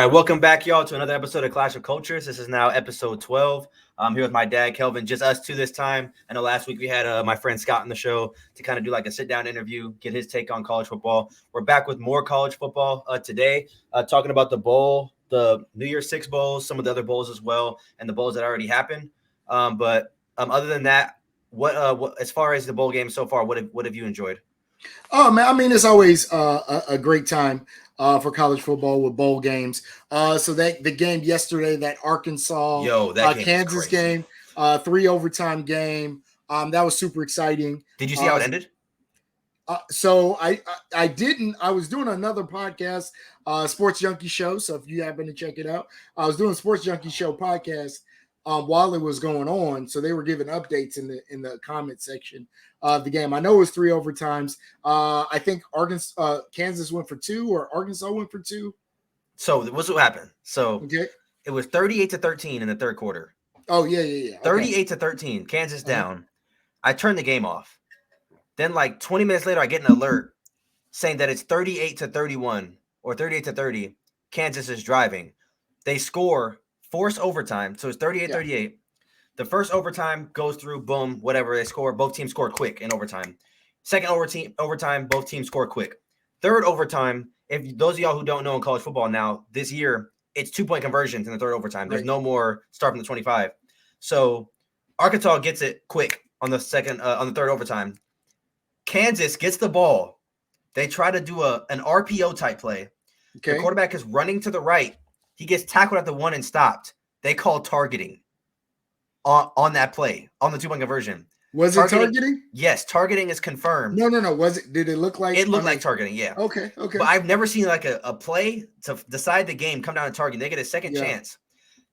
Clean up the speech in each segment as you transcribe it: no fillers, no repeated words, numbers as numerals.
All right, welcome back, y'all, to another episode of Clash of Cultures. This is now episode 12. I'm here with my dad, Kelvin, just us two this time. I know last week we had my friend Scott on the show to kind of do like a sit-down interview, get his take on college football. We're back with more college football today, talking about the bowl, the New Year's Six bowls, some of the other bowls as well, and the bowls that already happened. But other than that, what as far as the bowl game so far, what have you enjoyed? Oh man, I mean it's always a great time for college football with bowl games. So that the game yesterday, that Arkansas That game was Kansas crazy. game, 3 overtime game, that was super exciting. Did you see how it ended? So I didn't. I was doing another podcast, Sports Junkie Show. So if you happen to check it out, I was doing Sports Junkie Show podcast while it was going on. So they were giving updates in the comment section of the game. I know it was 3 overtimes. I think Kansas went for 2 or Arkansas went for 2. So what's what happened? So Okay. It was 38-13 in the third quarter. Oh yeah. Okay. 38-13, Kansas down. I turned the game off. Then like 20 minutes later, I get an alert saying that it's 38-31 or 38-30. Kansas is driving. They score, force overtime. So it's 38-38. Yeah. The first overtime goes through, boom, whatever. They score. Both teams score quick in overtime. Second overtime, both teams score quick. Third overtime, if those of y'all who don't know in college football now, this year, it's 2-point conversions in the third overtime. There's no more start from the 25. So Arkansas gets it quick on the third overtime. Kansas gets the ball. They try to do an RPO type play. Okay. The quarterback is running to the right. He gets tackled at the 1 and stopped. They call targeting on that play, on the 2-point conversion. Was it targeting? Yes, targeting is confirmed. No. Was it? Did it look like? It looked like targeting, yeah. Okay. But I've never seen like a play to decide the game come down to targeting. They get a second chance.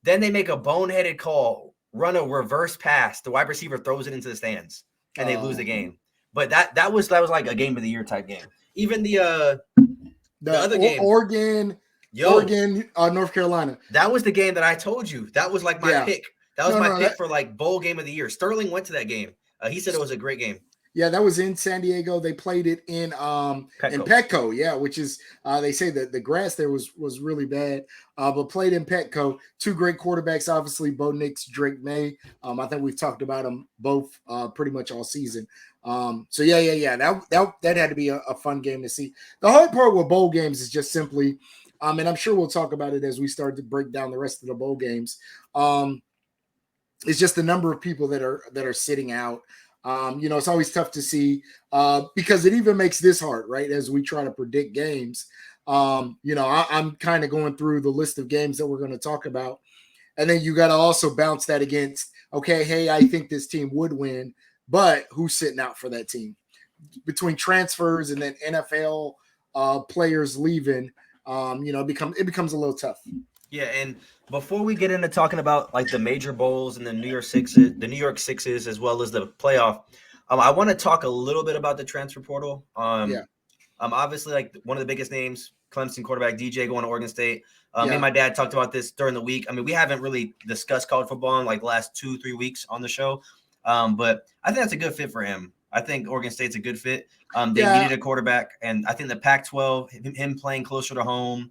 Then they make a boneheaded call, run a reverse pass. The wide receiver throws it into the stands, and they lose the game. But that was like a game of the year type game. Even the other game, Oregon, North Carolina. That was the game that I told you. That was like my pick. That was my pick for like bowl game of the year. Sterling went to that game. He said it was a great game. Yeah, that was in San Diego. They played it in Petco. Yeah, which is they say that the grass there was really bad, but played in Petco. 2 great quarterbacks, obviously, Bo Nix, Drake May. I think we've talked about them both pretty much all season. So yeah. That had to be a fun game to see. The hard part with bowl games is just simply, and I'm sure we'll talk about it as we start to break down the rest of the bowl games. It's just the number of people that are sitting out. It's always tough to see because it even makes this hard, right? As we try to predict games, I'm kind of going through the list of games that we're going to talk about. And then you got to also bounce that against, okay, hey, I think this team would win, but who's sitting out for that team? Between transfers and then NFL players leaving, it becomes a little tough. Yeah, and before we get into talking about like the major bowls and the New York Sixes, as well as the playoff, I want to talk a little bit about the transfer portal. Obviously, like one of the biggest names, Clemson quarterback DJ going to Oregon State. Me and my dad talked about this during the week. I mean, we haven't really discussed college football in like the last 2-3 weeks on the show, but I think that's a good fit for him. I think Oregon State's a good fit. They needed a quarterback, and I think the Pac-12, him playing closer to home.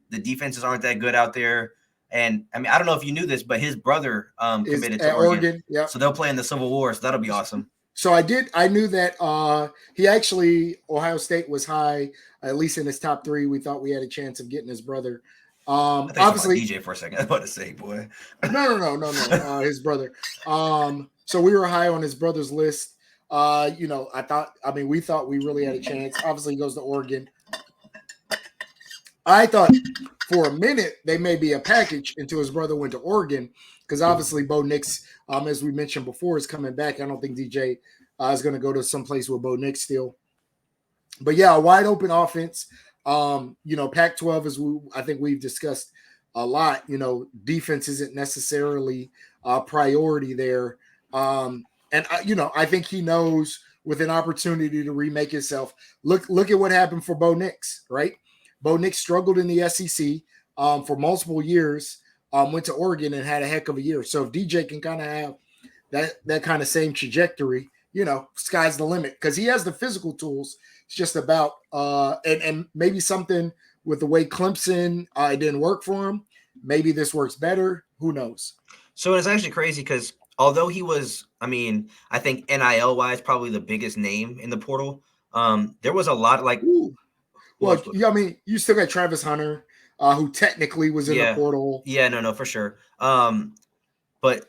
The defenses aren't that good out there. And, I mean, I don't know if you knew this, but his brother committed to Oregon. Yeah. So they'll play in the Civil War, so that'll be awesome. So I knew that he actually, Ohio State was high, at least in his top 3. We thought we had a chance of getting his brother. Obviously, DJ for a second. I was about to say, boy. No. His brother. So we were high on his brother's list. We thought we really had a chance. Obviously, he goes to Oregon. I thought for a minute they may be a package until his brother went to Oregon, because obviously Bo Nix, as we mentioned before, is coming back. I don't think DJ is going to go to some place with Bo Nix still. But yeah, a wide open offense. Pac-12, I think we've discussed a lot. Defense isn't necessarily a priority there. I think he knows with an opportunity to remake himself. Look at what happened for Bo Nix, right? Bo Nix struggled in the SEC for multiple years, went to Oregon and had a heck of a year. So if DJ can kind of have that kind of same trajectory, sky's the limit, because he has the physical tools. It's just about and maybe something with the way Clemson, it didn't work for him. Maybe this works better. Who knows? So it's actually crazy because although he was, I mean, I think NIL wise, probably the biggest name in the portal. There was a lot like. Ooh. Well, I mean, you still got Travis Hunter, who technically was in the portal. Yeah, no, for sure. But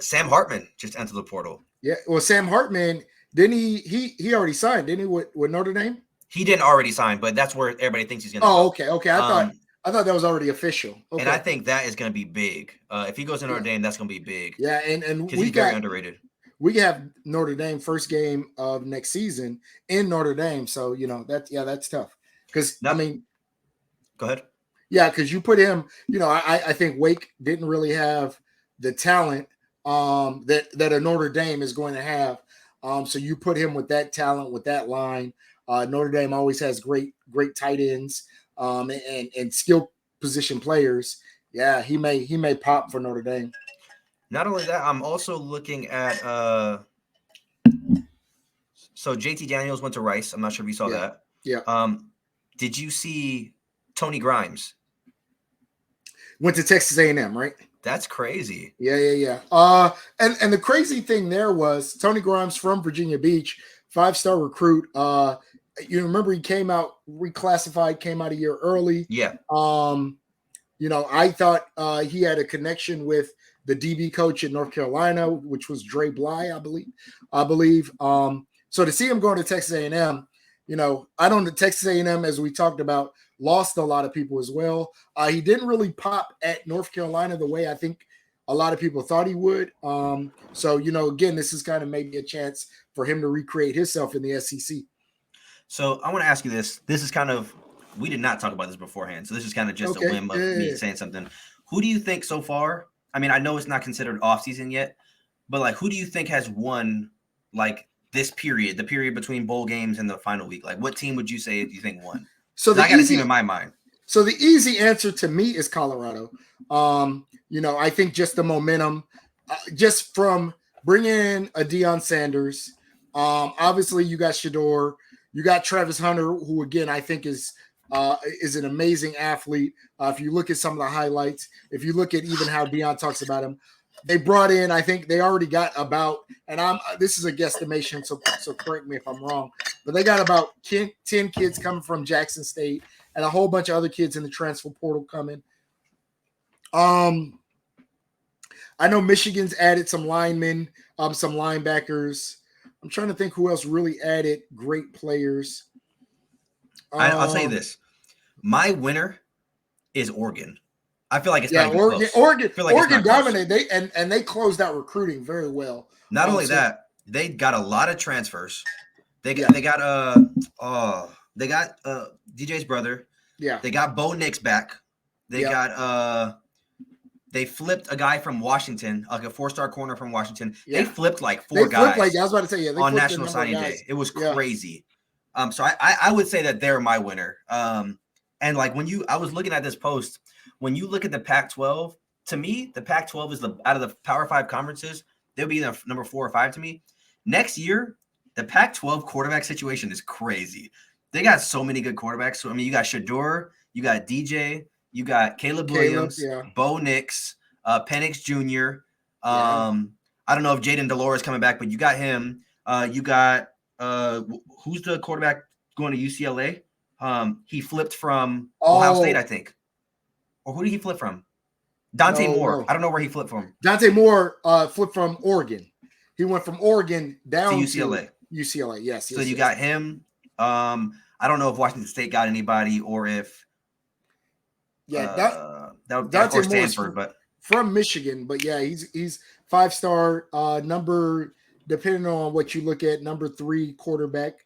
Sam Hartman just entered the portal. Yeah, well, Sam Hartman, didn't he already signed, didn't he, with Notre Dame? He didn't already sign, but that's where everybody thinks he's going to go. Okay. I thought that was already official. Okay. And I think that is going to be big. If he goes to Notre Dame, that's going to be big. Yeah, and because he's very underrated. We have Notre Dame first game of next season in Notre Dame, so that's tough. Because I mean, go ahead. Yeah, because you put him. I think Wake didn't really have the talent that a Notre Dame is going to have. So you put him with that talent, with that line. Notre Dame always has great tight ends and skill position players. Yeah, he may pop for Notre Dame. Not only that, I'm also looking at so JT Daniels went to Rice. I'm not sure if you saw that. Yeah. Did you see Tony Grimes? Went to Texas A&M, right? That's crazy. Yeah. And the crazy thing there was Tony Grimes from Virginia Beach, 5-star recruit. You remember he came out reclassified, came out a year early. Yeah. I thought he had a connection with the DB coach at North Carolina, which was Dre Bly, I believe. So to see him going to Texas A&M, I don't know, Texas A&M, as we talked about, lost a lot of people as well. He didn't really pop at North Carolina the way I think a lot of people thought he would. So, again, this is kind of maybe a chance for him to recreate himself in the SEC. So I want to ask you this. This is kind of, we did not talk about this beforehand. So this is kind of just a whim of me saying something. Who do you think so far? I mean, I know it's not considered offseason yet, but like, who do you think has won like this period, the period between bowl games and the final week? Like, what team would you say do you think won? So I got a team in my mind. So the easy answer to me is Colorado. I think just the momentum, just from bringing in a Deion Sanders. Obviously, you got Shador, you got Travis Hunter, who again I think is an amazing athlete. If you look at some of the highlights, if you look at even how Deion talks about him, they brought in, I think they already got about, and this is a guesstimation, so correct me if I'm wrong, but they got about 10 kids coming from Jackson State and a whole bunch of other kids in the transfer portal coming. I know Michigan's added some linemen, some linebackers. I'm trying to think who else really added great players. I'll say this. My winner is Oregon. I feel like it's not even close. Oregon dominated. They closed out recruiting very well. Not only that, they got a lot of transfers. They got DJ's brother. Yeah. They got Bo Nix back. They flipped a guy from Washington, like a 4-star corner from Washington. Yeah. They flipped like four guys. I was about to say, on National Signing Day. It was crazy. So I would say that they're my winner. And like I was looking at this post, when you look at the Pac-12, to me, the Pac-12 is out of the Power 5 conferences, they'll be the number 4 or 5 to me. Next year, the Pac-12 quarterback situation is crazy. They got so many good quarterbacks. So I mean, you got Shador, you got DJ, you got Caleb Williams, Bo Nix, Penix Jr. I don't know if Jaden Delore is coming back, but you got him. You got who's the quarterback going to UCLA? He flipped from Ohio State, I think. Or who did he flip from? Dante Moore. No. I don't know where he flipped from. Dante Moore flipped from Oregon. He went from Oregon down to UCLA. UCLA, yes. So you got him. I don't know if Washington State got anybody or if that or Stanford, but from Michigan. But yeah, he's 5-star number, depending on what you look at, number 3 quarterback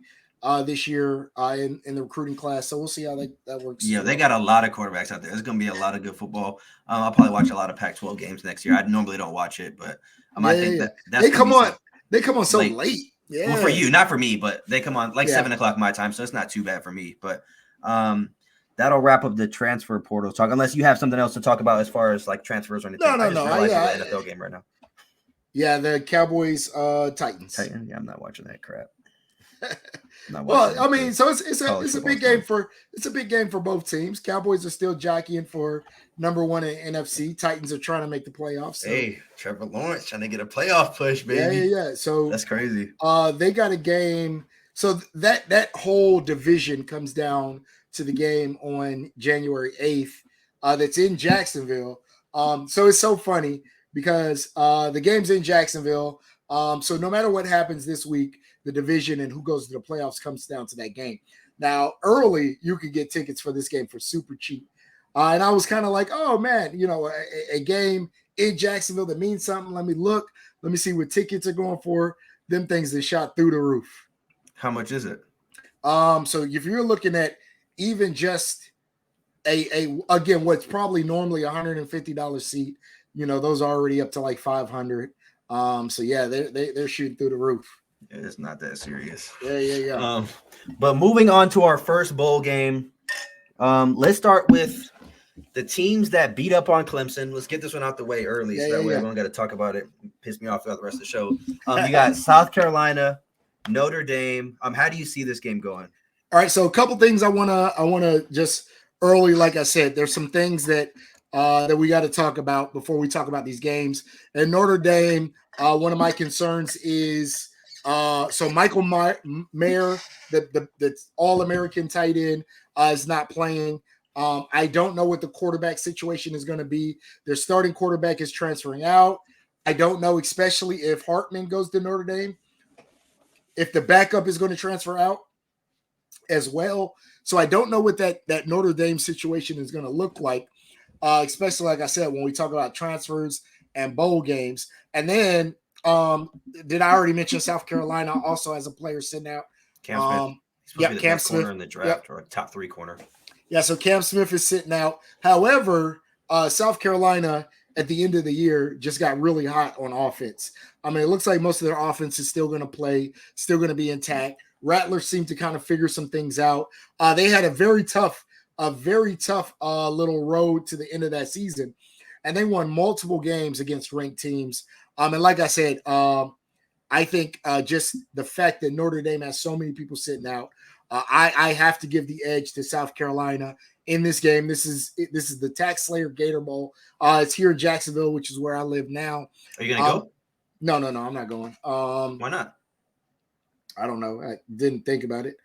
this year in the recruiting class. So we'll see how that works. Yeah, they got a lot of quarterbacks out there. There's going to be a lot of good football. I'll probably watch a lot of Pac-12 games next year. I normally don't watch it, but I think that's they come on. They come on so late. Yeah. Well, for you, not for me, but they come on like 7 o'clock my time, so it's not too bad for me. But that'll wrap up the transfer portal talk. Unless you have something else to talk about as far as like transfers or anything. No. The NFL game right now. Yeah, the Cowboys, Titans. Yeah, I'm not watching that crap. Well, I mean, so it's a big game for both teams. Cowboys are still jockeying for #1 in NFC. Titans are trying to make the playoffs. So. Hey, Trevor Lawrence trying to get a playoff push, baby. Yeah. So that's crazy. They got a game. So that whole division comes down to the game on January 8th. That's in Jacksonville. So it's so funny because the game's in Jacksonville. So no matter what happens this week, the division and who goes to the playoffs comes down to that game. Now, early, you could get tickets for this game for super cheap. And I was kind of like, oh, man, a game in Jacksonville that means something. Let me look. Let me see what tickets are going for. Them things that shot through the roof. How much is it? So if you're looking at even just again, what's probably normally $150 seat, those are already up to like $500. So yeah, they're shooting through the roof. It's not that serious. Yeah. But moving on to our first bowl game, let's start with the teams that beat up on Clemson. Let's get this one out the way early, so that way we don't got to talk about it. Piss me off throughout the rest of the show. You got South Carolina, Notre Dame. How do you see this game going? All right, so a couple things I wanna just early, like I said, there's some things that we got to talk about before we talk about these games. And Notre Dame, one of my concerns is so Michael Mayer, the All-American tight end, is not playing. I don't know what the quarterback situation is going to be. Their starting quarterback is transferring out. I don't know, especially if Hartman goes to Notre Dame, if the backup is going to transfer out as well. So I don't know what that Notre Dame situation is going to look like, especially, like I said, when we talk about transfers and bowl games. And then did I already mention South Carolina also has a player sitting out? Cam Smith. Yeah, Cam Smith corner in the draft, or a top 3 corner. Yeah, so Cam Smith is sitting out. However, South Carolina at the end of the year just got really hot on offense. I mean, it looks like most of their offense is still going to play, still going to be intact. Rattlers seem to kind of figure some things out. They had a very tough little road to the end of that season, and they won multiple games against ranked teams. And like I said, I think just the fact that Notre Dame has so many people sitting out, I have to give the edge to South Carolina in this game. This is the Tax Slayer Gator Bowl. It's here in Jacksonville, which is where I live now. Are you gonna go? No, I'm not going. Why not? I don't know. I didn't think about it.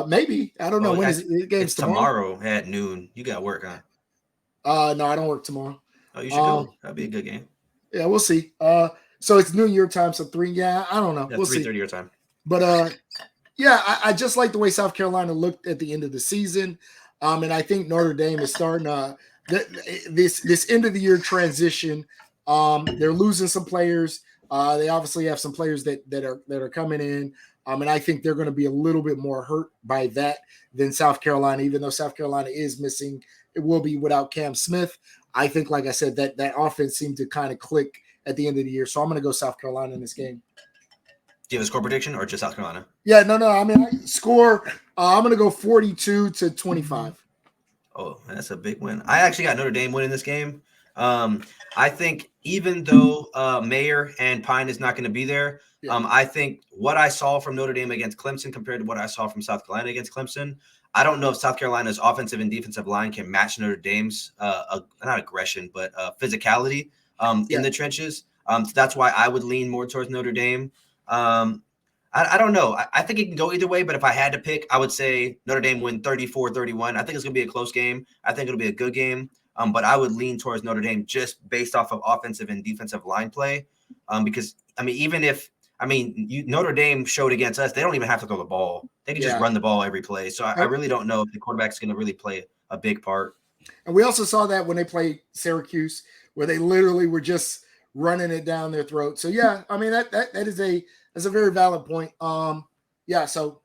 Maybe. I don't know. When is it? The game's tomorrow at noon. You got work, huh? No, I don't work tomorrow. Oh, you should go. That'd be a good game. Yeah, we'll see. So it's New Year time, so 3. Yeah, I don't know. Yeah, we'll see. 3:30 your time. But yeah, I just like the way South Carolina looked at the end of the season. And I think Notre Dame is starting this end of the year transition. They're losing some players. They obviously have some players that are coming in. And I think they're going to be a little bit more hurt by that than South Carolina, even though South Carolina is missing. It will be without Cam Smith. I think, like I said, that offense seemed to kind of click at the end of the year. So I'm going to go South Carolina in this game. Do you have a score prediction or just South Carolina? Yeah, no. I mean, score, I'm going to go 42-25. Oh, that's a big win. I actually got Notre Dame winning this game. I think even though Mayer and Pine is not going to be there, I think what I saw from Notre Dame against Clemson compared to what I saw from South Carolina against Clemson, I don't know if South Carolina's offensive and defensive line can match Notre Dame's not aggression, but physicality in the trenches. So that's why I would lean more towards Notre Dame. I don't know. I think it can go either way, but if I had to pick, I would say Notre Dame win 34-31. I think it's going to be a close game. I think it'll be a good game, but I would lean towards Notre Dame just based off of offensive and defensive line play because, I mean, Notre Dame showed against us, they don't even have to throw the ball. They can just run the ball every play. So I really don't know if the quarterback's going to really play a big part. And we also saw that when they played Syracuse, where they literally were just running it down their throat. So, yeah, I mean, that's a very valid point. So,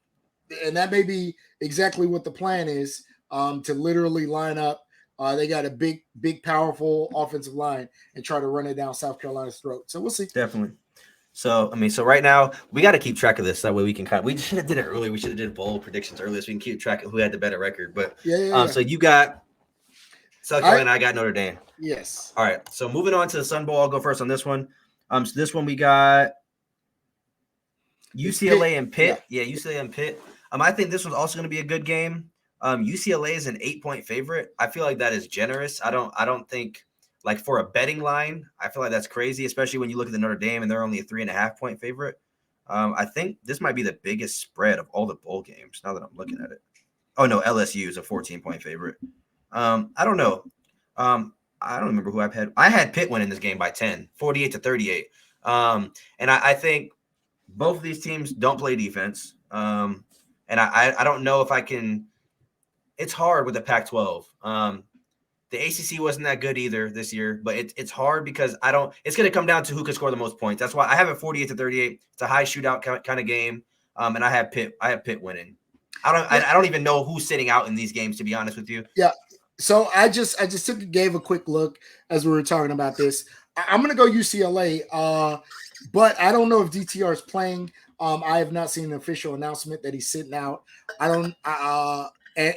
and that may be exactly what the plan is, to literally line up. They got a big, powerful offensive line and try to run it down South Carolina's throat. So we'll see. Definitely. So, so right now we got to keep track of this. That way we can we should have did it earlier. We should have did bowl predictions earlier so we can keep track of who had the better record. But so you got South Carolina, I got Notre Dame. Yes. All right. So moving on to the Sun Bowl, I'll go first on this one. So this one we got UCLA and Pitt. Yeah, UCLA and Pitt. I think this was also going to be a good game. UCLA is an 8-point favorite. I feel like that is generous. I don't think like for a betting line, I feel like that's crazy, especially when you look at the Notre Dame and they're only a 3.5-point favorite. I think this might be the biggest spread of all the bowl games. Now that I'm looking at it. Oh no, LSU is a 14-point favorite. I don't know. I don't remember who I've had. I had Pitt winning this game by 10, 48-38. And I think both of these teams don't play defense. And I don't know if I can. It's hard with the Pac-12. The ACC wasn't that good either this year, but it's hard because it's going to come down to who can score the most points. That's why I have it 48-38. It's a high shootout kind of game. And I have Pitt winning. I don't even know who's sitting out in these games, to be honest with you. Yeah. So I just gave a quick look as we were talking about this. I'm going to go UCLA, but I don't know if DTR is playing. I have not seen an official announcement that he's sitting out. I don't. And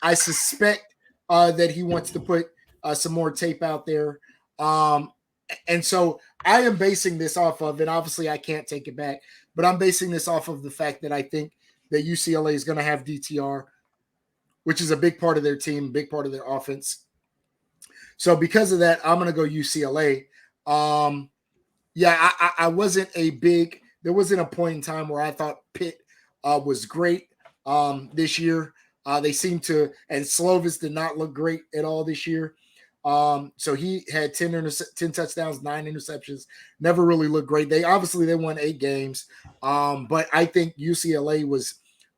I suspect that he wants to put some more tape out there. And so I am basing this off of, and obviously I can't take it back, but I'm basing this off of the fact that I think that UCLA is going to have DTR, which is a big part of their team, big part of their offense. So because of that, I'm going to go UCLA. Yeah, I wasn't there wasn't a point in time where I thought Pitt was great this year. They seem to, and Slovis did not look great at all this year. So he had 10 touchdowns, 9 interceptions, never really looked great. They won 8 games. But I think UCLA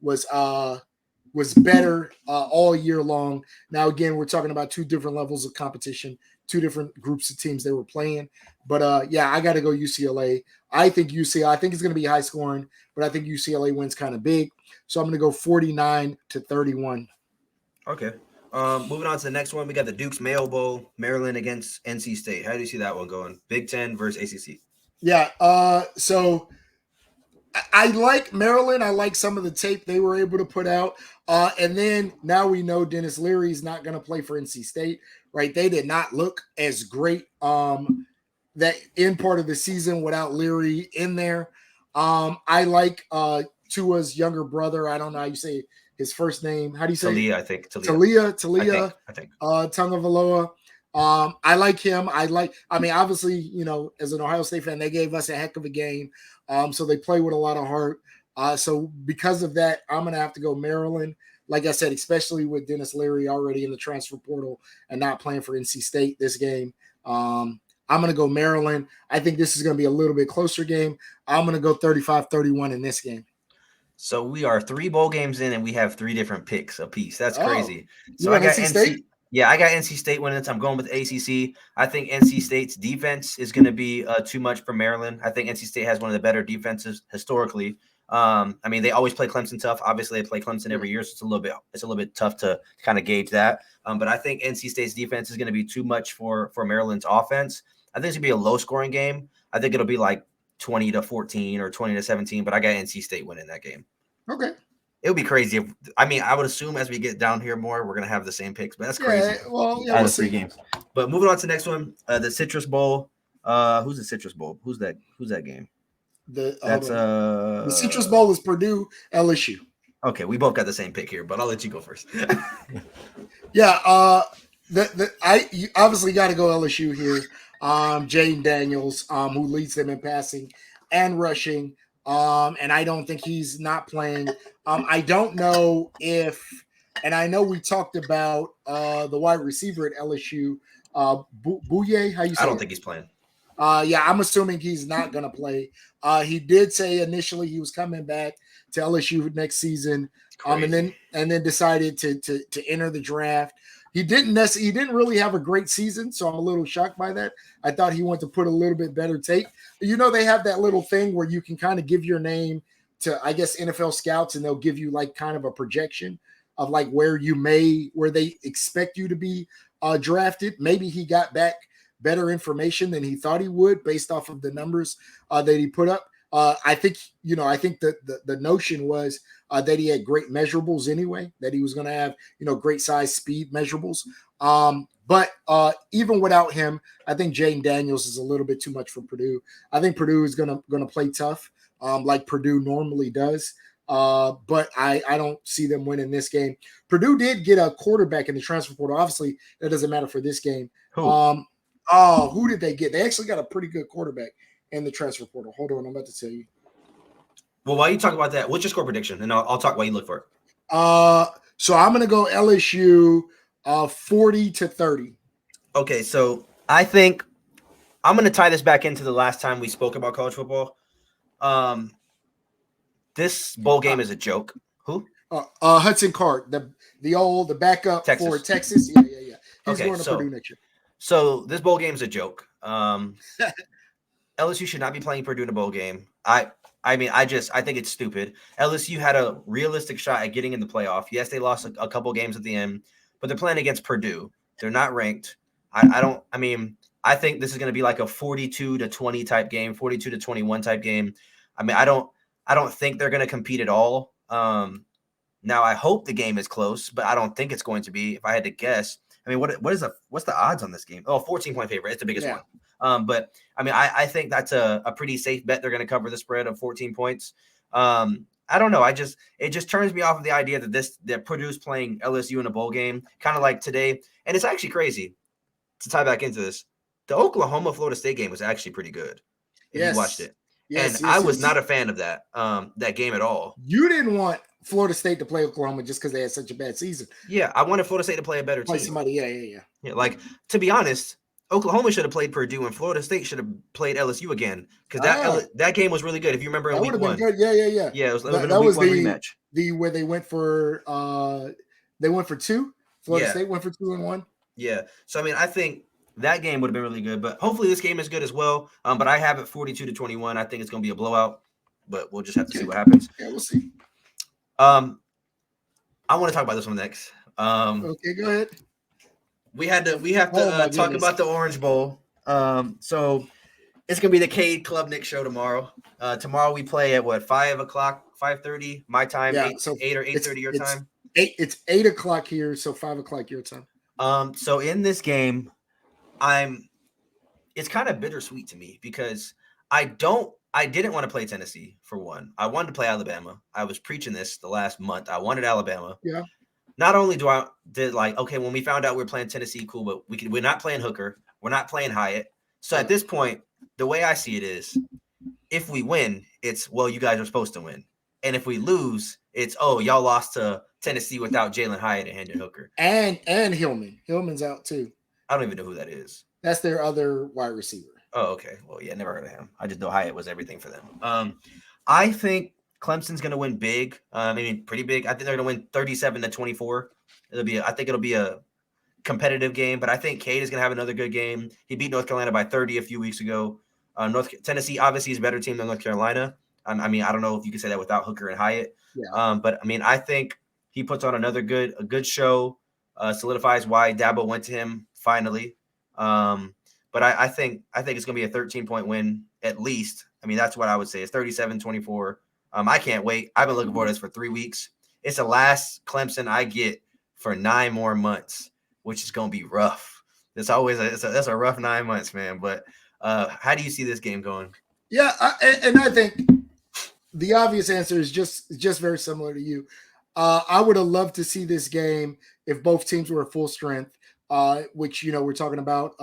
was better all year long. Now, again, we're talking about 2 different levels of competition, 2 different groups of teams they were playing. But yeah, I got to go UCLA. I think it's going to be high scoring, but I think UCLA wins kind of big. So I'm going to go 49-31. Okay. Moving on to the next one, we got the Duke's Mayo Bowl, Maryland against NC State. How do you see that one going? Big Ten versus ACC. Yeah. So I like Maryland. I like some of the tape they were able to put out. And then now we know Dennis Leary is not going to play for NC State, right? They did not look as great that in part of the season without Leary in there. I like Tua's younger brother. I don't know how you say his first name. How do you say Talia, I think. Talia. I think. Tungavaloa. I like him. Obviously, as an Ohio State fan, they gave us a heck of a game. So they play with a lot of heart. So because of that, I'm going to have to go Maryland. Like I said, especially with Dennis Leary already in the transfer portal and not playing for NC State this game. I'm going to go Maryland. I think this is going to be a little bit closer game. I'm going to go 35-31 in this game. So we are 3 bowl games in and we have 3 different picks apiece. That's crazy. So I got NC State? Yeah, I got NC State winning. I'm going with ACC. I think NC State's defense is going to be too much for Maryland. I think NC State has one of the better defenses historically. They always play Clemson tough. Obviously, they play Clemson every year, so it's a little bit tough to kind of gauge that. But I think NC State's defense is going to be too much for Maryland's offense. I think it's going to be a low-scoring game. I think it'll be like 20-14 or 20-17, but I got NC State winning that game. Okay. It would be crazy. I would assume as we get down here more, we're going to have the same picks, but that's crazy. Well, out of 3 games. But moving on to the next one, the Citrus Bowl. Who's the Citrus Bowl? Who's that game? The Citrus Bowl is Purdue, LSU. Okay, we both got the same pick here, but I'll let you go first. Yeah, you obviously got to go LSU here. Jaden Daniels, who leads them in passing and rushing. And I don't think he's not playing. I don't know if, and I know we talked about the wide receiver at LSU, Bouye. How you say? I don't think he's playing. Yeah, I'm assuming he's not going to play. He did say initially he was coming back to LSU next season, and then decided to enter the draft. He didn't really have a great season, so I'm a little shocked by that. I thought he wanted to put a little bit better tape. They have that little thing where you can kind of give your name to, I guess, NFL scouts, and they'll give you like kind of a projection of like where they expect you to be drafted. Maybe he got back better information than he thought he would based off of the numbers that he put up. I think that the notion was that he had great measurables anyway, that he was going to have, great size, speed measurables. But even without him, I think Jaden Daniels is a little bit too much for Purdue. I think Purdue is going to play tough. like Purdue normally does. But I don't see them winning this game. Purdue did get a quarterback in the transfer portal. Obviously, that doesn't matter for this game. Who? Who did they get? They actually got a pretty good quarterback in the transfer portal. Hold on, I'm about to tell you. Well, while you talk about that, what's your score prediction? And I'll talk while you look for it. So I'm going to go LSU 40-30. Okay, so I think I'm going to tie this back into the last time we spoke about college football. This bowl game is a joke. Who? Hudson Card, the backup Texas. For Texas. Yeah. He's going to Purdue next year. So this bowl game is a joke. LSU should not be playing Purdue in a bowl game. I think it's stupid. LSU had a realistic shot at getting in the playoff. Yes, they lost a couple games at the end, but they're playing against Purdue. They're not ranked. I think this is going to be like a 42-20 type game, 42-21 type game. I don't think they're going to compete at all. Now I hope the game is close, but I don't think it's going to be. If I had to guess, what's the odds on this game? 14-point favorite. It's the biggest one. But I think that's a pretty safe bet. They're going to cover the spread of 14 points. I don't know. It just turns me off of the idea that Purdue's playing LSU in a bowl game, kind of like today. And it's actually crazy to tie back into this. The Oklahoma-Florida State game was actually pretty good. If you watched it. Yes, I was not a fan of that game at all. You didn't want Florida State to play Oklahoma just because they had such a bad season. Yeah, I wanted Florida State to play a better team. Somebody, yeah. Like, to be honest, Oklahoma should have played Purdue and Florida State should have played LSU again because that game was really good. If you remember in week one, good. Yeah. Yeah, it was a week one rematch. Where they went for 2. Florida State went for 2 and 1. Yeah, so I think that game would have been really good, but hopefully this game is good as well. But I have it 42-21. I think it's going to be a blowout, but we'll just have to see what happens. Yeah, we'll see. I want to talk about this one next. Okay, go ahead. We have to talk about the Orange Bowl. So it's gonna be the Cade Klubnik show tomorrow. Tomorrow we play at 5:30 my time, 8 or 8:30 your time. It's 8 o'clock here, so 5 o'clock your time. So in this game, it's kind of bittersweet to me because I didn't want to play Tennessee for one. I wanted to play Alabama. I was preaching this the last month. I wanted Alabama. Yeah. Not only when we found out we were playing Tennessee, cool, but we're not playing Hooker. We're not playing Hyatt. So at this point, the way I see it is, if we win, it's, well, you guys are supposed to win. And if we lose, it's, y'all lost to Tennessee without Jalen Hyatt and Hendon Hooker. And Hillman. Hillman's out too. I don't even know who that is. That's their other wide receiver. Oh, okay. Well, yeah, never heard of him. I just know Hyatt was everything for them. I think Clemson's going to win big. Pretty big. I think they're going to win 37-24. I think it'll be a competitive game, but I think Cade is going to have another good game. He beat North Carolina by 30 a few weeks ago. Tennessee obviously is a better team than North Carolina. I don't know if you can say that without Hooker and Hyatt. Yeah. But I think he puts on a good show, solidifies why Dabo went to him finally. But I think it's going to be a 13-point win at least. That's what I would say. It's 37-24. I can't wait. I've been looking for this for 3 weeks. It's the last Clemson I get for 9 more months, which is going to be rough. That's a rough 9 months, man. But how do you see this game going? Yeah, and I think the obvious answer is just very similar to you. I would have loved to see this game if both teams were at full strength, which, we're talking about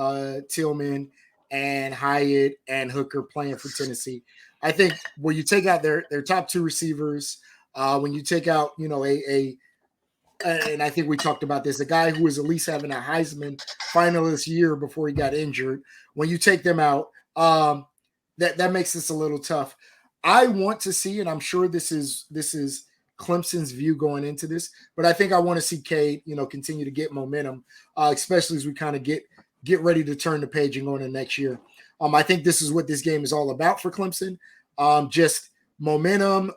Tillman and Hyatt and Hooker playing for Tennessee. I think when you take out their top 2 receivers, when you take out, and I think we talked about this, a guy who was at least having a Heisman finalist year before he got injured, when you take them out, that makes this a little tough. I want to see, and I'm sure this is Clemson's view going into this, but I think I want to see Cade, continue to get momentum, especially as we kind of get ready to turn the page and go into next year. I think this is what this game is all about for Clemson. Just momentum,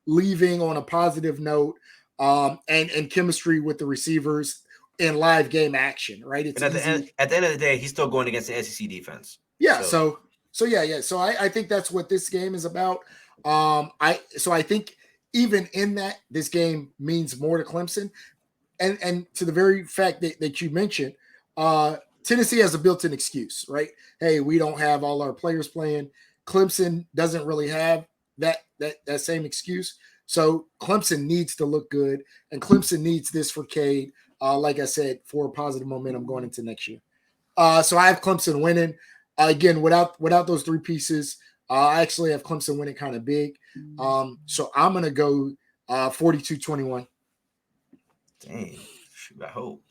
leaving on a positive note, and chemistry with the receivers in live game action, right? It's at the end of the day, he's still going against the SEC defense. Yeah. So I think that's what this game is about. I think even in that, this game means more to Clemson. And to the very fact that you mentioned, Tennessee has a built-in excuse, right? Hey, we don't have all our players playing. Clemson doesn't really have that same excuse. So Clemson needs to look good, and Clemson needs this for Cade. Like I said, for positive momentum going into next year. So I have Clemson winning again without those three pieces. I actually have Clemson winning kind of big. So I'm gonna go 42-21. Dang, shoot, I hope.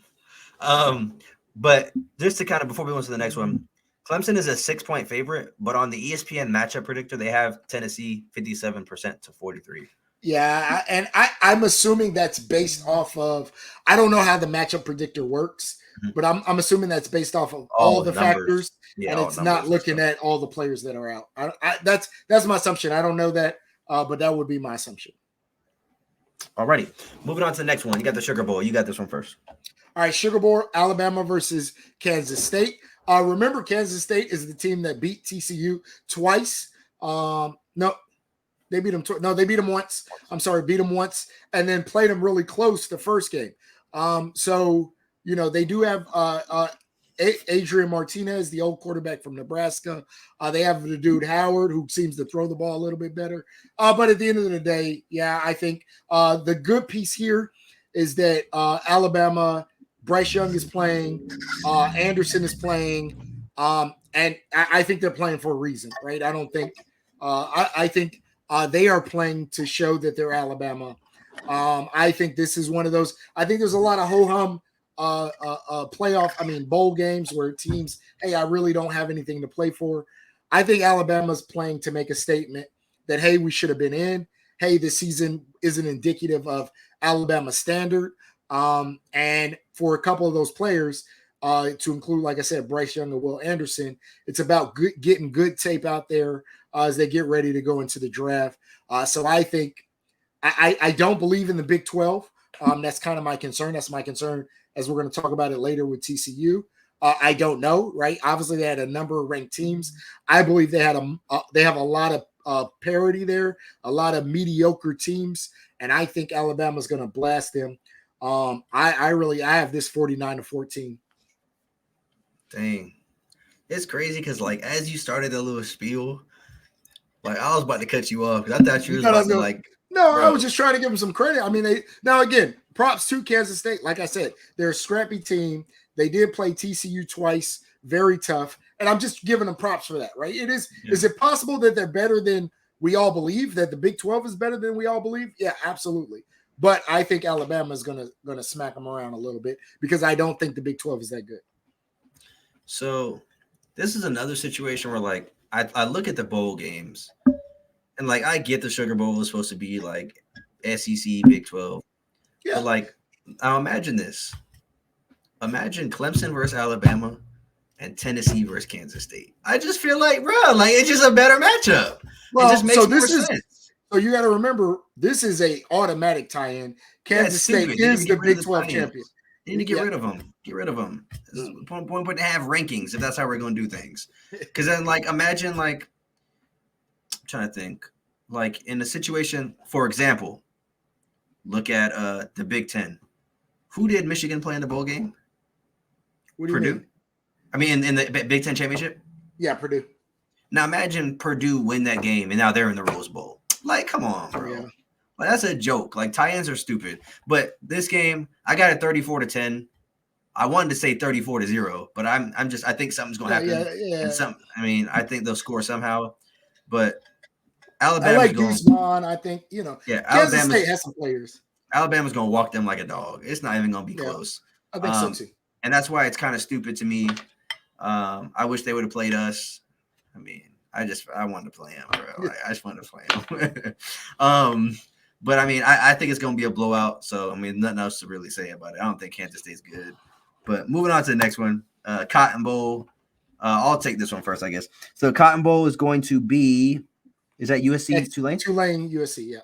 But just to kind of before we go on to the next one, Clemson is a 6-point favorite, but on the ESPN matchup predictor, they have Tennessee 57% to 43. Yeah, and I'm assuming that's based off of, I don't know how the matchup predictor works, but I'm assuming that's based off of all the numbers. factors, and it's not looking at all the players that are out. That's my assumption. I don't know that, but that would be my assumption. Alrighty, moving on to the next one. You got the Sugar Bowl. You got this one first. All right, Sugar Bowl, Alabama versus Kansas State. Remember, Kansas State is the team that beat TCU twice. No, they beat them. They beat them once. I'm sorry, beat them once, and then played them really close the first game. So they do have Adrian Martinez, the old quarterback from Nebraska. They have the dude Howard, who seems to throw the ball a little bit better. But at the end of the day, yeah, I think the good piece here is that Alabama, Bryce Young is playing, Anderson is playing, and I think they're playing for a reason, right? I don't think I think they are playing to show that they're Alabama. I think this is one of those. I think there's a lot of ho-hum bowl games where teams, hey, I really don't have anything to play for. I think Alabama's playing to make a statement that, hey, we should have been in. Hey, this season isn't indicative of Alabama standard. And for a couple of those players, to include, like I said, Bryce Young and Will Anderson, it's about getting good tape out there as they get ready to go into the draft. So I think I don't believe in the Big 12. That's kind of my concern. That's my concern as we're going to talk about it later with TCU. I don't know, right? Obviously, they had a number of ranked teams. I believe they have a lot of parity there, a lot of mediocre teams, and I think Alabama's going to blast them. I have this 49-14. Dang, it's crazy because as you started that little spiel, I was about to cut you off because I thought you was about to No, bro. I was just trying to give them some credit. I mean, again, props to Kansas State. Like I said, they're a scrappy team. They did play TCU twice, very tough, and I'm just giving them props for that, right? It is. Yeah. Is it possible that they're better than we all believe? That the Big 12 is better than we all believe? Yeah, absolutely. But I think Alabama is gonna smack them around a little bit because I don't think the Big 12 is that good. So this is another situation where I look at the bowl games and I get the Sugar Bowl is supposed to be SEC, Big 12. Yeah. But now imagine this. Imagine Clemson versus Alabama and Tennessee versus Kansas State. I just feel it's just a better matchup. Well, it just makes more sense. So you got to remember, this is a automatic tie-in. Kansas State is the Big 12 champion. You need to get rid of them. Get rid of them. This is point to have rankings if that's how we're going to do things. Because then, imagine, I'm trying to think, in a situation, for example, look at the Big Ten. Who did Michigan play in the bowl game? What do you Purdue? mean? I mean, in the Big Ten championship? Yeah, Purdue. Now imagine Purdue win that game, and now they're in the Rose Bowl. Come on, bro. Yeah. That's a joke. Tie-ins are stupid. But this game, I got it 34-10. I wanted to say 34-0, but I think something's going to happen. Yeah. And I think they'll score somehow. But Alabama's I like Guzman. I think, Kansas State has some players. Alabama's going to walk them like a dog. It's not even going to be close. I think so too. And that's why it's kind of stupid to me. I wish they would have played us. I wanted to play them, bro. I just wanted to play them. But I think it's going to be a blowout. So, nothing else to really say about it. I don't think Kansas State's good. But moving on to the next one, Cotton Bowl. I'll take this one first, I guess. So, Cotton Bowl is going to be, is that USC, Tulane? Tulane, USC, yeah.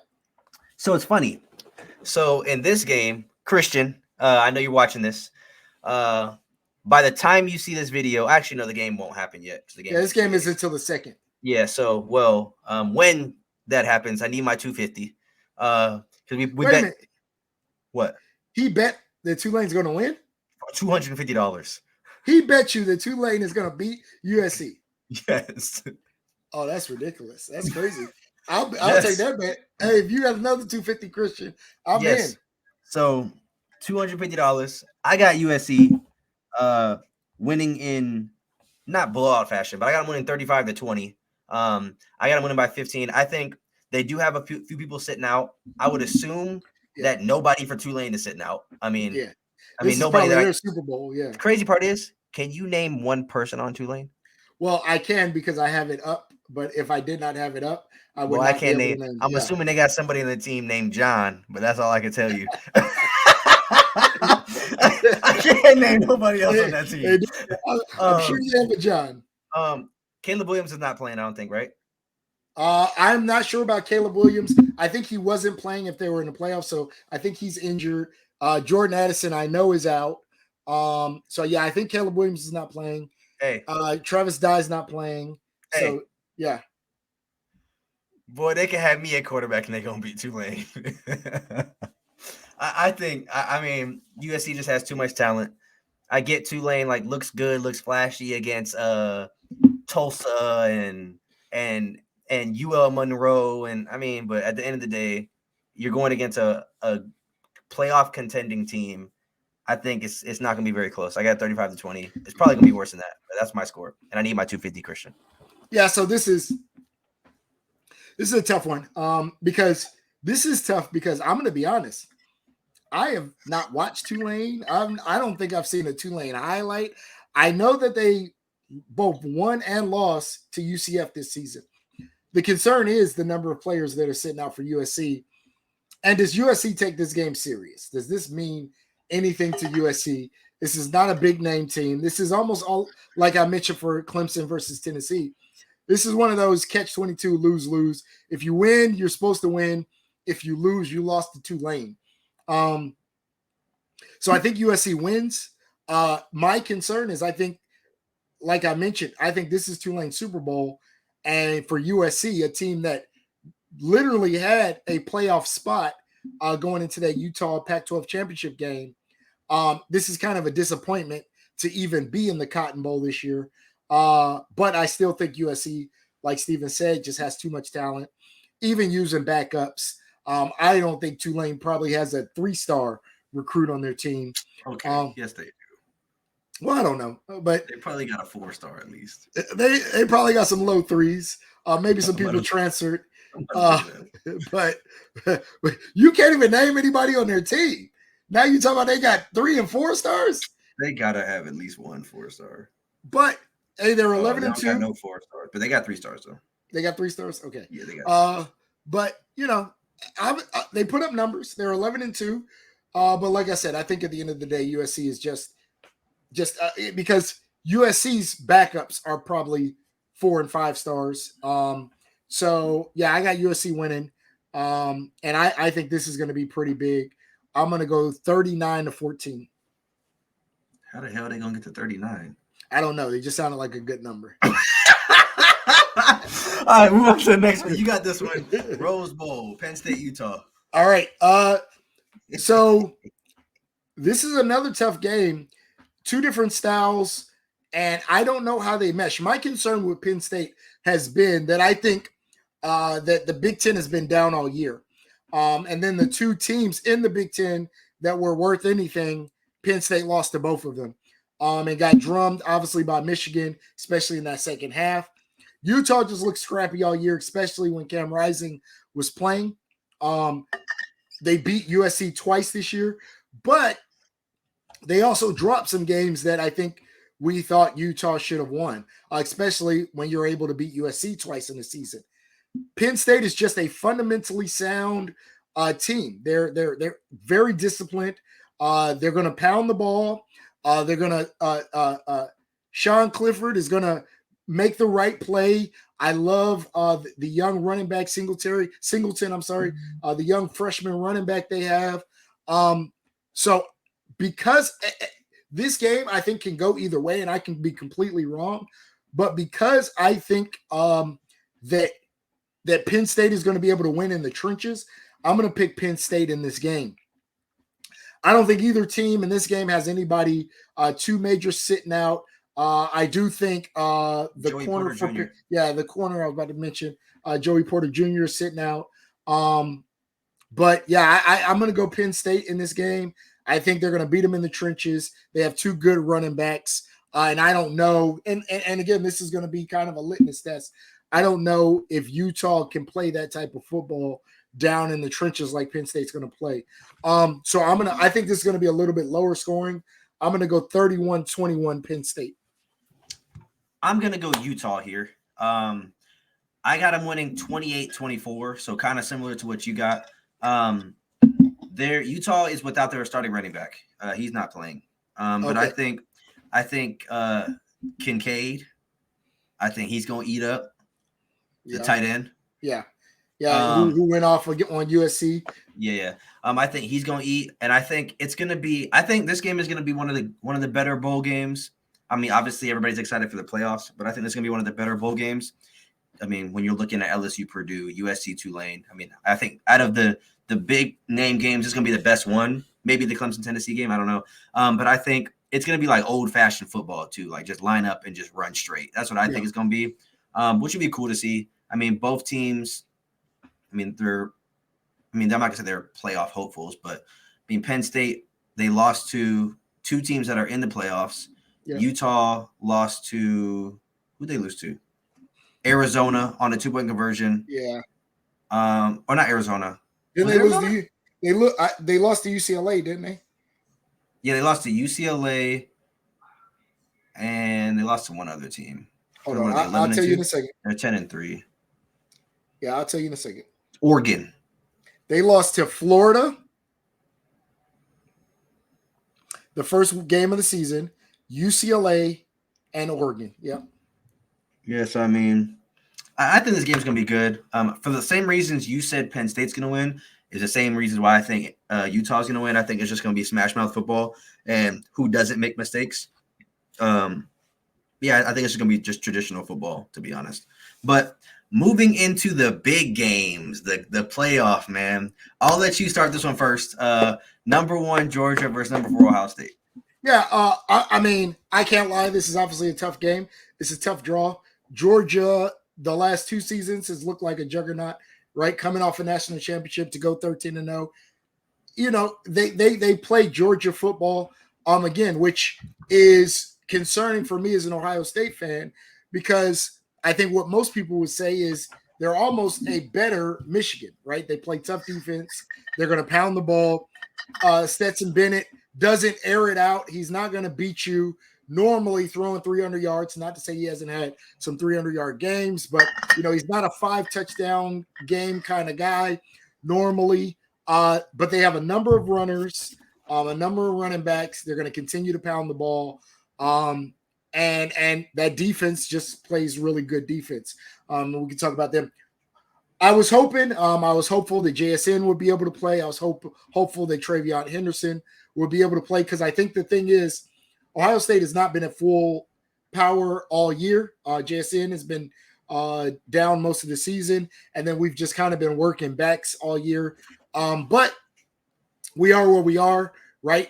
So, it's funny. So, in this game, Christian, I know you're watching this. By the time you see this video, actually, no, the game won't happen yet. This game is until the 2nd. Yeah, so, when that happens, I need my 250. Because we bet. What? He bet that Tulane's going to win? $250. He bet you that Tulane is going to beat USC. Yes. Oh, that's ridiculous. That's crazy. I'll take that bet. Hey, if you got another 250, Christian, I'm in. So $250. I got USC winning in not blowout fashion, but I got them winning 35-20. I got them winning by 15. I think they do have a few people sitting out. I would assume that nobody for Tulane is sitting out. I mean, nobody. Their Super Bowl. Yeah. The crazy part is, can you name one person on Tulane? Well, I can because I have it up. But if I did not have it up, I would. Well, I can't name. I'm assuming they got somebody on the team named John, but that's all I can tell you. I can't name nobody else on that team. I'm sure you have a John. Caleb Williams is not playing, I don't think, right? I'm not sure about Caleb Williams. I think he wasn't playing if they were in the playoffs, so I think he's injured. Jordan Addison, I know, is out. So yeah, I think Caleb Williams is not playing. Hey, Travis Dye's not playing. Hey. So yeah. Boy, they can have me at quarterback and they're gonna beat Tulane. I think USC just has too much talent. I get Tulane looks good, looks flashy against Tulsa and UL Monroe, but at the end of the day, you're going against a playoff contending team. I think it's not gonna be very close. I got 35-20. It's probably gonna be worse than that, but that's my score, and I need my 250, Christian. Yeah, so this is a tough one. Because I'm gonna be honest. I have not watched Tulane. I don't think I've seen a Tulane highlight. I know that they both won and lost to UCF this season. The concern is the number of players that are sitting out for USC. And does USC take this game serious? Does this mean anything to USC? This is not a big name team. This is almost all like I mentioned for Clemson versus Tennessee. This is one of those catch-22, lose-lose. If you win, you're supposed to win. If you lose, you lost to Tulane. So I think USC wins. My concern is I think, like I mentioned, I think this is Tulane's Super Bowl. And for USC, a team that literally had a playoff spot going into that Utah Pac-12 championship game, this is kind of a disappointment to even be in the Cotton Bowl this year. But I still think USC, like Steven said, just has too much talent, even using backups. I don't think Tulane probably has a 3-star recruit on their team. Okay. Yes, they do. Well, I don't know, but they probably got a 4-star at least. They probably got some low 3s. Maybe some people transferred. But you can't even name anybody on their team. Now you talking about they got 3 and 4 stars? They gotta have at least one 4-star. But hey, they're 11-2. Got no 4 stars, but they got 3 stars though. They got 3 stars. Okay. Yeah, they got. But they put up numbers. They're 11-2. But like I said, I think at the end of the day, USC is just because USC's backups are probably 4 and 5 stars. So yeah, I got USC winning. And I think this is going to be pretty big. I'm going to go 39-14. How the hell are they going to get to 39? I don't know. They just sounded like a good number. All right, move on to the next one. You got this one. Rose Bowl, Penn State, Utah. All right. So this is another tough game. 2 different styles, and I don't know how they mesh. My concern with Penn State has been that I think that the Big Ten has been down all year. And then the 2 teams in the Big Ten that were worth anything, Penn State lost to both of them. And got drummed, obviously, by Michigan, especially in that second half. Utah just looked scrappy all year, especially when Cam Rising was playing. They beat USC twice this year, but they also dropped some games that I think we thought Utah should have won, especially when you're able to beat USC twice in the season. Penn State is just a fundamentally sound team. They're very disciplined. They're going to pound the ball. They're going to Sean Clifford is going to make the right play. I love the young running back Singleton. The young freshman running back they have. So because this game I think can go either way, and I can be completely wrong, but because I think that Penn State is going to be able to win in the trenches, I'm going to pick Penn State in this game. I don't think either team in this game has anybody too major sitting out. I do think the Joey corner Porter Jr. the corner I was about to mention, Joey Porter Jr. is sitting out. But yeah, I'm going to go Penn State in this game. I think they're going to beat them in the trenches. They have two good running backs. And I don't know. And again, this is going to be kind of a litmus test. I don't know if Utah can play that type of football down in the trenches like Penn State's going to play. So I think this is going to be a little bit lower scoring. I'm going to go 31-21 Penn State. I'm going to go Utah here. I got them winning 28-24, so kind of similar to what you got. Utah is without their starting running back. He's not playing. But okay. I think Kincaid, I think he's going to eat up the tight end. Yeah. Who went off on USC. Yeah. I think he's going to eat, and I think it's going to be. I think this game is going to be one of the better bowl games. I mean, obviously everybody's excited for the playoffs, but I think this is going to be one of the better bowl games. I mean, when you're looking at LSU, Purdue, USC, Tulane, I mean, I think out of the big name games, it's going to be the best one. Maybe the Clemson Tennessee game, I don't know. But I think it's going to be like old fashioned football too, like just line up and just run straight. That's what I think it's going to be, which would be cool to see. I mean, both teams. I'm not going to say they're playoff hopefuls, but I mean, Penn State, they lost to two teams that are in the playoffs. Yeah. Utah lost to who they lose to? Arizona on a 2-point conversion. Yeah. Or not Arizona. Didn't they lost to UCLA, didn't they? Yeah, they lost to UCLA and they lost to one other team. Hold on, I'll tell you in a second. They're 10-3. Yeah, I'll tell you in a second. Oregon. They lost to Florida. The first game of the season, UCLA and Oregon. Yeah. Yes, I mean, I think this game's going to be good. For the same reasons you said Penn State's going to win is the same reasons why I think Utah's going to win. I think it's just going to be smash mouth football and who doesn't make mistakes. I think it's just going to be just traditional football, to be honest. But moving into the big games, the playoff, man. I'll let you start this one first. Number 1, Georgia versus number 4, Ohio State. Yeah, I mean, I can't lie. This is obviously a tough game. It's a tough draw. Georgia, the last 2 seasons, has looked like a juggernaut, right? Coming off a national championship to go 13-0. You know, they play Georgia football, again, which is concerning for me as an Ohio State fan, because I think what most people would say is they're almost a better Michigan, right? They play tough defense. They're going to pound the ball. Stetson Bennett doesn't air it out. He's not going to beat you normally throwing 300 yards. Not to say he hasn't had some 300-yard games, but, you know, he's not a 5-touchdown game kind of guy normally. But they have a number of runners, a number of running backs. They're going to continue to pound the ball. And that defense just plays really good defense. We can talk about them. I was hopeful that JSN would be able to play. I was hopeful that Travion Henderson would be able to play, because I think the thing is, Ohio State has not been at full power all year. JSN has been down most of the season, and then we've just kind of been working backs all year. But we are where we are, right?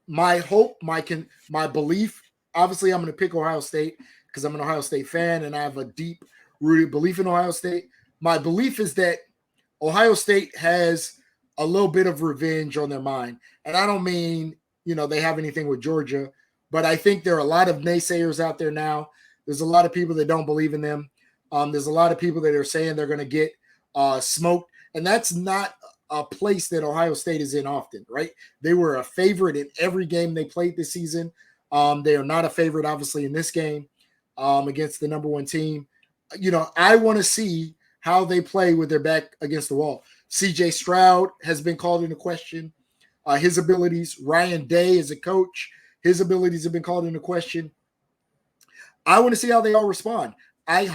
My hope, my belief, obviously I'm going to pick Ohio State because I'm an Ohio State fan and I have a deep-rooted belief in Ohio State. My belief is that Ohio State has a little bit of revenge on their mind. And I don't mean, you know, they have anything with Georgia, but I think there are a lot of naysayers out there now. There's a lot of people that don't believe in them. There's a lot of people that are saying they're going to get smoked. And that's not a place that Ohio State is in often, right? They were a favorite in every game they played this season. They are not a favorite, obviously, in this game against the number 1 team. You know, I want to see how they play with their back against the wall. CJ Stroud has been called into question. His abilities. Ryan Day as a coach, his abilities have been called into question. I want to see how they all respond. I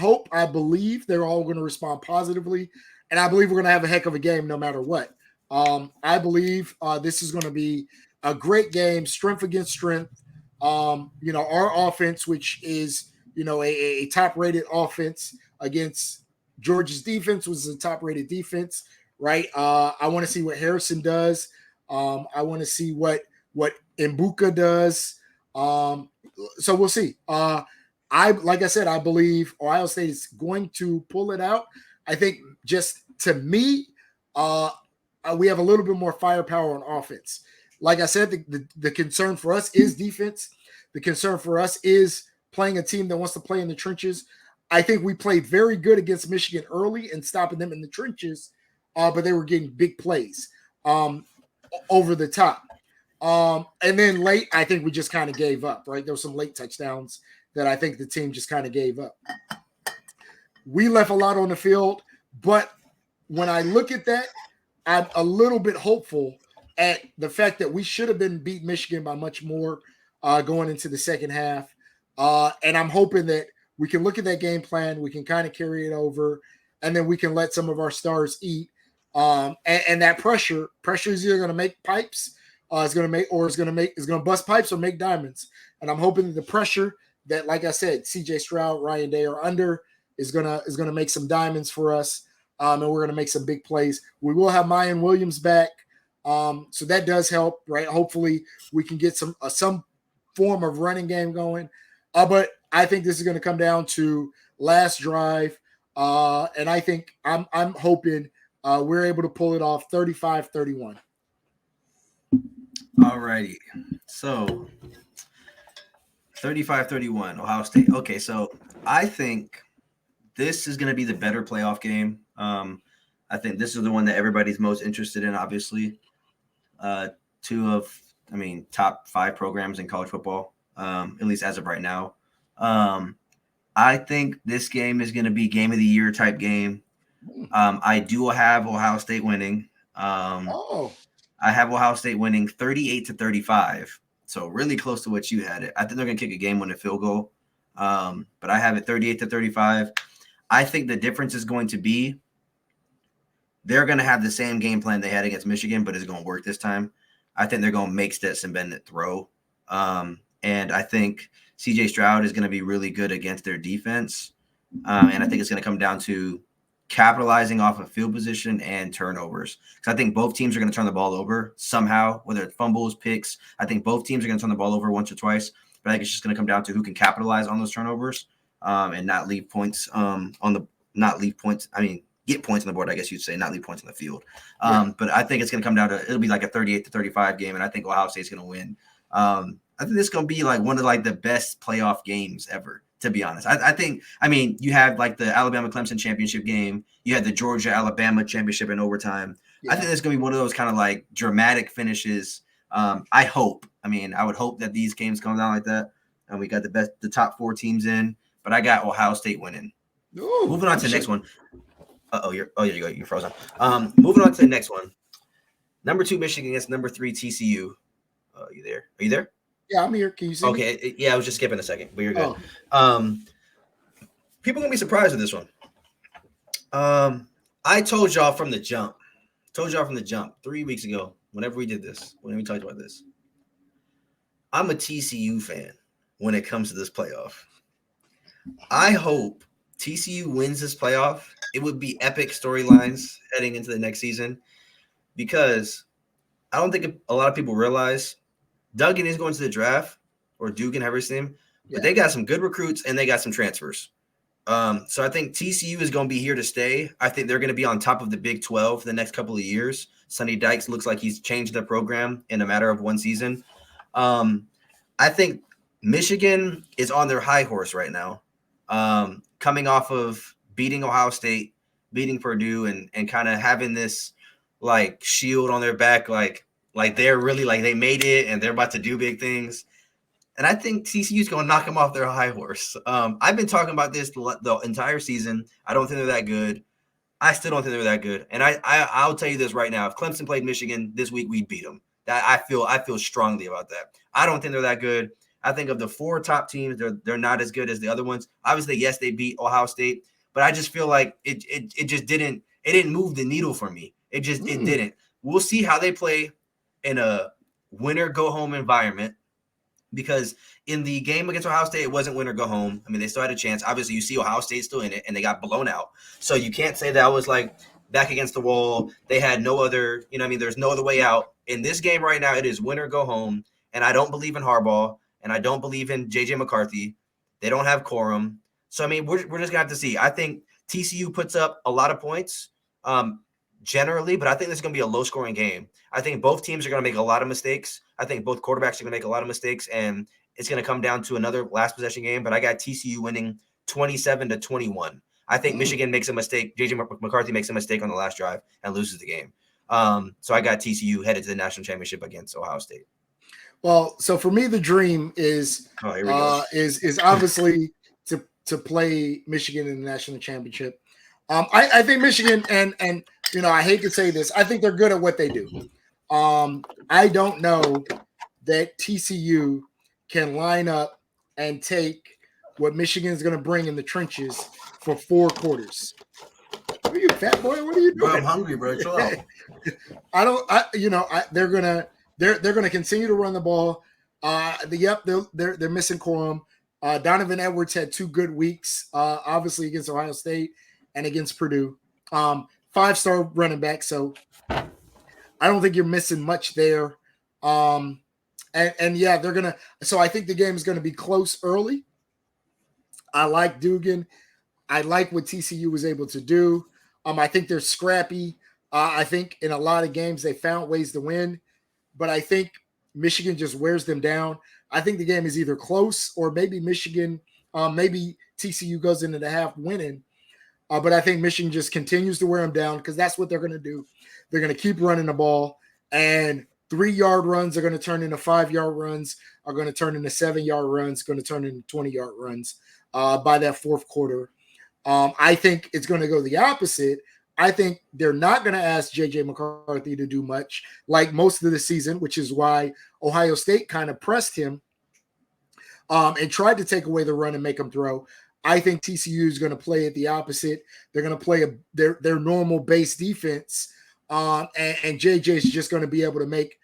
believe they're all going to respond positively, and I believe we're going to have a heck of a game no matter what. I believe this is going to be a great game, strength against strength. You know, our offense, which is, you know, a top-rated offense against Georgia's defense, was a top-rated defense, right? I want to see what Harrison does. I want to see what Mbuka does. So we'll see. Like I said, I believe Ohio State is going to pull it out. I think just to me, we have a little bit more firepower on offense. Like I said, the concern for us is defense. The concern for us is playing a team that wants to play in the trenches. I think we played very good against Michigan early and stopping them in the trenches, but they were getting big plays over the top. And then late, I think we just kind of gave up, right? There were some late touchdowns that I think the team just kind of gave up. We left a lot on the field, but when I look at that, I'm a little bit hopeful at the fact that we should have been beat Michigan by much more going into the second half. And I'm hoping that we can look at that game plan, we can kind of carry it over, and then we can let some of our stars eat. And that pressure is either going to make pipes, is going to bust pipes or make diamonds. And I'm hoping that the pressure that, like I said, CJ Stroud, Ryan Day are under is gonna make some diamonds for us, and we're gonna make some big plays. We will have Mayan Williams back, so that does help, right? Hopefully, we can get some form of running game going. But I think this is going to come down to last drive, and I think I'm hoping we're able to pull it off 35-31. All righty, so 35-31, Ohio State. Okay, so I think this is going to be the better playoff game. I think this is the one that everybody's most interested in, obviously. Top 5 programs in college football, at least as of right now. I think this game is going to be game of the year type game. I do have Ohio State winning. I have Ohio State winning 38-35. So really close to what you had it. I think they're going to kick a game-winning field goal. But I have it 38-35. I think the difference is going to be they're going to have the same game plan they had against Michigan, but it's going to work this time. I think they're going to make Stetson Bennett throw. And I think CJ Stroud is going to be really good against their defense. And I think it's going to come down to capitalizing off of field position and turnovers. Because I think both teams are going to turn the ball over somehow, whether it's fumbles, picks. I think both teams are going to turn the ball over once or twice. But I think it's just going to come down to who can capitalize on those turnovers and not leave points get points on the board, I guess you'd say, not leave points on the field. But I think it's going to come down to, it'll be like a 38-35 game, and I think Ohio State's going to win. I think this is going to be like one of like the best playoff games ever, to be honest. I think you had like the Alabama-Clemson championship game. You had the Georgia-Alabama championship in overtime. Yeah. I think it's going to be one of those kind of like dramatic finishes. I hope. I would hope that these games come down like that. And we got the top 4 teams in, but I got Ohio State winning. Ooh, moving on to the next one. There you go. You're frozen. Moving on to the next one. Number 2 Michigan against number 3 TCU. You there? Are you there? Yeah, I'm here. Can you see me? Okay. Yeah, I was just skipping a second, but you're good. People gonna be surprised with this one. I told y'all from the jump 3 weeks ago, whenever we talked about this. I'm a TCU fan when it comes to this playoff. I hope TCU wins this playoff. It would be epic storylines heading into the next season, because I don't think a lot of people realize Duggan is going to the draft, or Dugan, however you say him, but they got some good recruits and they got some transfers. So I think TCU is going to be here to stay. I think they're going to be on top of the Big 12 for the next couple of years. Sonny Dykes looks like he's changed the program in a matter of one season. I think Michigan is on their high horse right now, coming off of beating Ohio State, beating Purdue, and kind of having this like shield on their back, like they're really like they made it and they're about to do big things. And I think TCU is going to knock them off their high horse. I've been talking about this the entire season. I don't think they're that good. I still don't think they're that good. And I'll tell you this right now: if Clemson played Michigan this week, we'd beat them. I feel strongly about that. I don't think they're that good. I think of the 4 top teams, they're not as good as the other ones. Obviously, yes, they beat Ohio State, but I just feel like it just didn't move the needle for me. It didn't. We'll see how they play in a winner go home environment, because in the game against Ohio State, it wasn't win or go home. They still had a chance. Obviously, you see Ohio State still in it, and they got blown out. So you can't say that was like back against the wall. They had no other, there's no other way out. In this game right now, it is win or go home, and I don't believe in Harbaugh. and I don't believe in JJ McCarthy. They don't have quorum. So, I mean, we're just going to have to see. I think TCU puts up a lot of points generally, but I think this is going to be a low-scoring game. I think both teams are going to make a lot of mistakes. I think both quarterbacks are going to make a lot of mistakes, and it's going to come down to another last possession game, but I got TCU winning 27-21. I think Michigan makes a mistake. JJ McCarthy makes a mistake on the last drive and loses the game. So I got TCU headed to the national championship against Ohio State. Well, so for me, the dream is is obviously to play Michigan in the national championship. I think Michigan and I hate to say this, I think they're good at what they do. I don't know that TCU can line up and take what Michigan is going to bring in the trenches for 4 quarters. What are you, fat boy? What are you doing? Bro, I'm hungry, bro. Chill out. They're gonna continue to run the ball. They're missing quorum. Donovan Edwards had 2 good weeks, obviously against Ohio State and against Purdue. 5-star running back, so I don't think you're missing much there. They're gonna. So I think the game is going to be close early. I like Dugan. I like what TCU was able to do. I think they're scrappy. I think in a lot of games they found ways to win, but I think Michigan just wears them down. I think the game is either close or maybe Michigan, maybe TCU goes into the half winning. But I think Michigan just continues to wear them down because that's what they're going to do. They're going to keep running the ball, and 3-yard runs are going to turn into 5-yard runs, are going to turn into 7-yard runs, going to turn into 20-yard runs by that 4th quarter. I think it's going to go the opposite. I think they're not going to ask JJ McCarthy to do much like most of the season, which is why Ohio State kind of pressed him and tried to take away the run and make him throw. I think TCU is going to play it the opposite. They're going to play their normal base defense, and JJ is just going to be able to make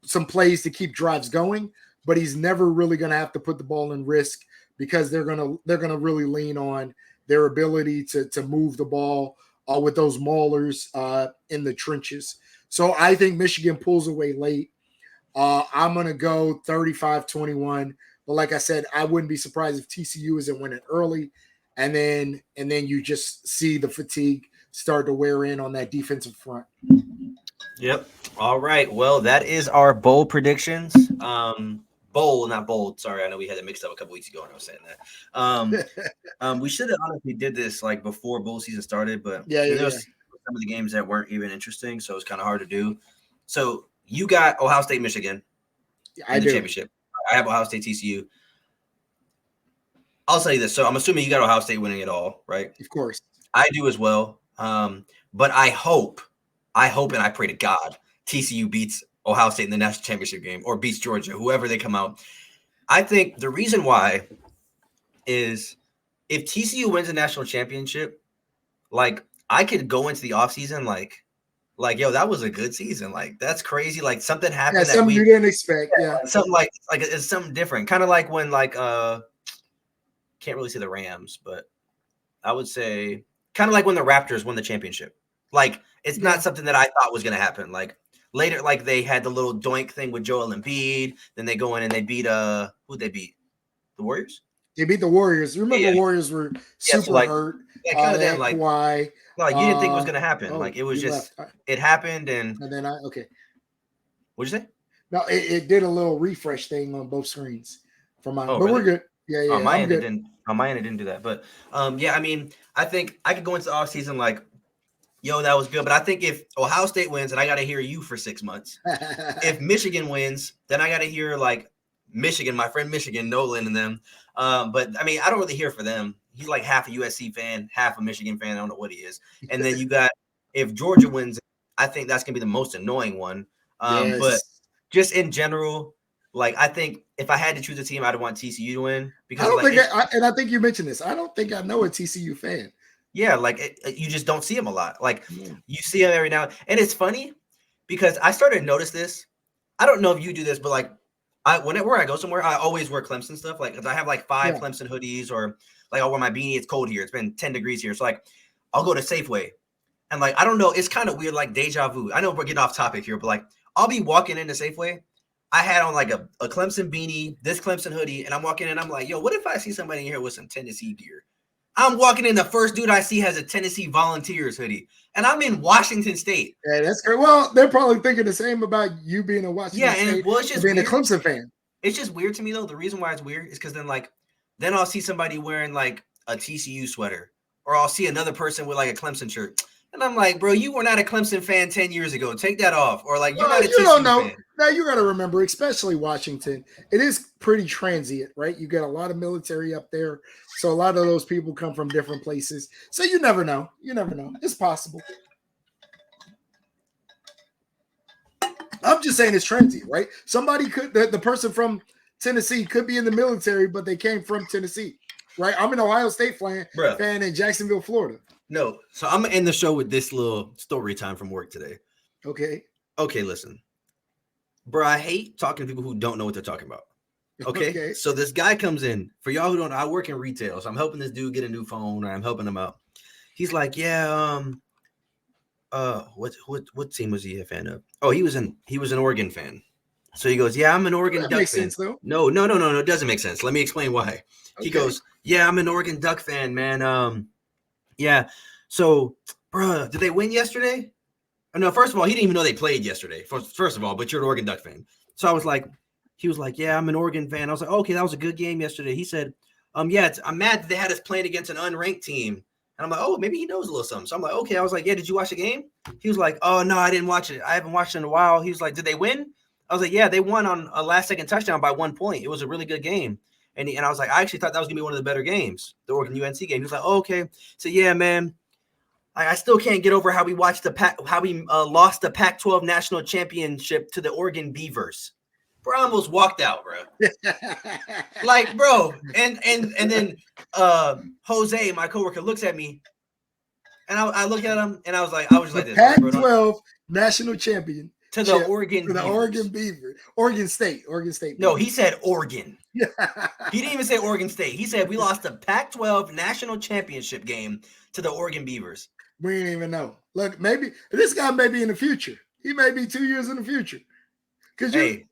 some plays to keep drives going, but he's never really going to have to put the ball in risk because they're going to really lean on their ability to move the ball with those maulers in the trenches. So I think Michigan pulls away late. I'm going to go 35-21. But like I said, I wouldn't be surprised if TCU isn't winning early. And then you just see the fatigue start to wear in on that defensive front. Yep. All right. Well, that is our bowl predictions. Bowl, not bold. Sorry, I know we had it mixed up a couple weeks ago when I was saying that. We should have honestly did this like before bowl season started, but there was some of the games that weren't even interesting, so it's kind of hard to do. So you got Ohio State, Michigan in the championship. I have Ohio State, TCU. I'll say this. So I'm assuming you got Ohio State winning it all, right? Of course. I do as well. But I hope, and I pray to God, TCU beats Ohio State in the national championship game or beats Georgia, whoever they come out. I think the reason why is if TCU wins a national championship, like I could go into the offseason like, yo, that was a good season. Like, that's crazy. Like something happened that something you didn't expect. Yeah. Something like it's something different. Kind of like when can't really say the Rams, but I would say kind of like when the Raptors won the championship. Like it's not something that I thought was going to happen. Like later, like they had the little doink thing with Joel Embiid. Then they go in and they beat who'd they beat? The Warriors? They beat the Warriors. Remember the Warriors were super hurt. Yeah, kind of then like Kawhi. Like you didn't think it was going to happen. Like it was just it happened and then What'd you say? No, it did a little refresh thing on both screens for mine. But really? We're good. Yeah. On my end, it didn't do that. But I mean, I think I could go into the offseason like, yo, that was good. But I think if Ohio State wins, and I got to hear you for 6 months. If Michigan wins, then I got to hear like Michigan, my friend Michigan, Nolan and them. But I mean, I don't really hear for them. He's like half a USC fan, half a Michigan fan. I don't know what he is. And then you got, if Georgia wins, I think that's going to be the most annoying one. But just in general, like I think if I had to choose a team, I'd want TCU to win because I think you mentioned this. I don't think I know a TCU fan. Yeah, like you just don't see him a lot. Like you see him every now, and it's funny because I started to notice this. I don't know if you do this, but like whenever I go somewhere, I always wear Clemson stuff. Like if I have like 5 Clemson hoodies, or like I'll wear my beanie. It's cold here. It's been 10 degrees here, so like I'll go to Safeway, and like I don't know. It's kind of weird, like deja vu. I know we're getting off topic here, but like I'll be walking into Safeway. I had on like a Clemson beanie, this Clemson hoodie, and I'm walking in. I'm like, yo, what if I see somebody in here with some Tennessee gear? I'm walking in. The first dude I see has a Tennessee Volunteers hoodie, and I'm in Washington State. Yeah, that's great. Well, they're probably thinking the same about you being a Washington State, well, it's just being weird. a Clemson fan. It's just weird to me though. The reason why it's weird is because then I'll see somebody wearing like a TCU sweater, or I'll see another person with like a Clemson shirt. And I'm like, bro, you were not a Clemson fan 10 years ago. Take that off. Or like, you're not a TCU don't know. fan. Now, you got to remember, especially Washington, it is pretty transient, right? You get a lot of military up there. So a lot of those people come from different places. So you never know. You never know. It's possible. I'm just saying it's transient, right? Somebody could, the person from Tennessee could be in the military, but they came from Tennessee, right? I'm an Ohio State fan in Jacksonville, Florida. No. So I'm going to end the show with this little story time from work today. Okay, listen. Bro, I hate talking to people who don't know what they're talking about. Okay. So this guy comes in. For y'all who don't know, I work in retail. So I'm helping this dude get a new phone, or I'm helping him out. He's like, yeah, what team was he a fan of? Oh, he was an Oregon fan. So he goes, yeah, I'm an Oregon Duck fan. Sense, though. No, it doesn't make sense. Let me explain why. Okay. He goes, yeah, I'm an Oregon Duck fan, man. Yeah. So, bro, did they win yesterday? Oh, no, first of all, he didn't even know they played yesterday. First of all, but you're an Oregon Duck fan. So I was like, he was like, yeah, I'm an Oregon fan. I was like, okay, that was a good game yesterday. He said, yeah, I'm mad that they had us playing against an unranked team. And I'm like, oh, maybe he knows a little something. So I'm like, okay. I was like, yeah, did you watch the game? He was like, oh, no, I didn't watch it. I haven't watched it in a while. He was like, did they win? I was like, yeah, they won on a last-second touchdown by 1 point. It was a really good game. And I was like, I actually thought that was going to be one of the better games, the Oregon UNC game. He was like, oh, okay. So, yeah, man, I still can't get over how we lost the Pac-12 national championship to the Oregon Beavers. Bro, I almost walked out, bro. Like, bro. And then Jose, my coworker, looks at me, and I look at him, and I was just like this. Pac-12 national champion. To the Oregon Beavers. Oregon Beavers. Oregon State. No, he said Oregon. He didn't even say Oregon State. He said we lost the Pac-12 national championship game to the Oregon Beavers. We didn't even know. Look, maybe this guy may be in the future. He may be 2 years in the future. Because you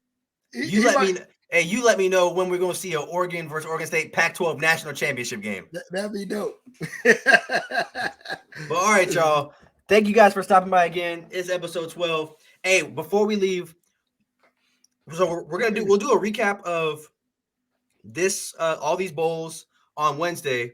let me know when we're going to see an Oregon versus Oregon State Pac-12 national championship game. That'd be dope. But all right, y'all. Thank you guys for stopping by again. It's episode 12. Hey, before we leave, so we'll do a recap of this, all these bowls on Wednesday,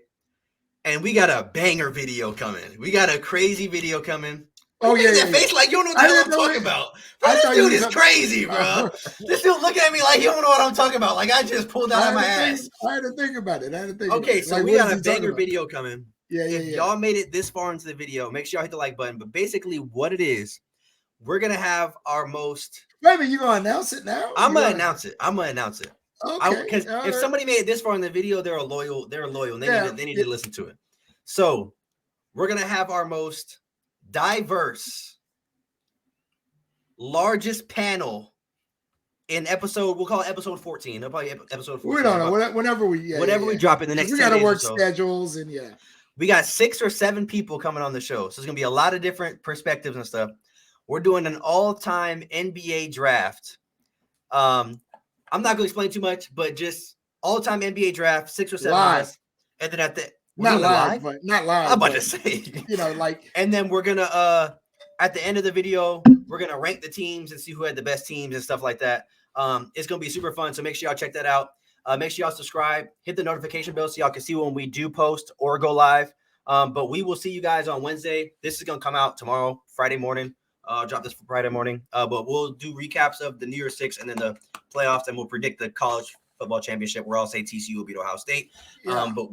and we got a banger video coming. We got a crazy video coming. Oh yeah, that face like you don't know what I'm talking about. Bro, this dude is crazy, bro. This dude looking at me like you don't know what I'm talking about. Like I just pulled out of my ass. I had to think about it. Okay, so we got a banger video coming. Yeah. Y'all made it this far into the video, make sure y'all hit the like button. But basically, what it is, we're gonna have our most. Maybe you gonna announce it now? I'm gonna announce it. Okay. Because if somebody made it this far in the video, they're loyal. And they need to listen to it. So we're gonna have our most diverse, largest panel in episode. We'll call it episode 14. It'll probably episode 14. We don't know. Whenever we drop it in the next. We got to work schedules and We got 6 or 7 people coming on the show, so it's gonna be a lot of different perspectives and stuff. We're doing an all-time NBA draft. I'm not going to explain too much, but just all-time NBA draft, 6 or 7 guys. And then at the not live. I'm about to say, and then we're gonna at the end of the video, we're gonna rank the teams and see who had the best teams and stuff like that. It's gonna be super fun. So make sure y'all check that out. Make sure y'all subscribe, hit the notification bell so y'all can see when we do post or go live. But we will see you guys on Wednesday. This is gonna come out tomorrow, Friday morning. Drop this for Friday morning. But we'll do recaps of the New Year's Six and then the playoffs, and we'll predict the college football championship. We'll all say TCU will beat Ohio State. But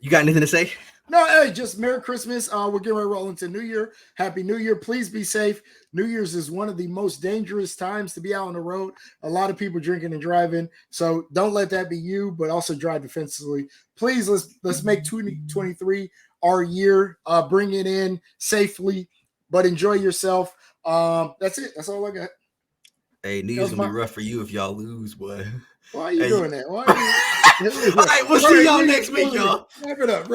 you got anything to say? No, hey, just Merry Christmas. We're getting ready to roll into New Year. Happy New Year. Please be safe. New Year's is one of the most dangerous times to be out on the road. A lot of people drinking and driving. So don't let that be you, but also drive defensively. Please, let's make 2023 our year. Bring it in safely, but enjoy yourself. That's it. That's all I got. Hey, New Year's gonna be rough for you if y'all lose, boy. Why are you doing that? All right, we'll see y'all next week, y'all. Wrap it up.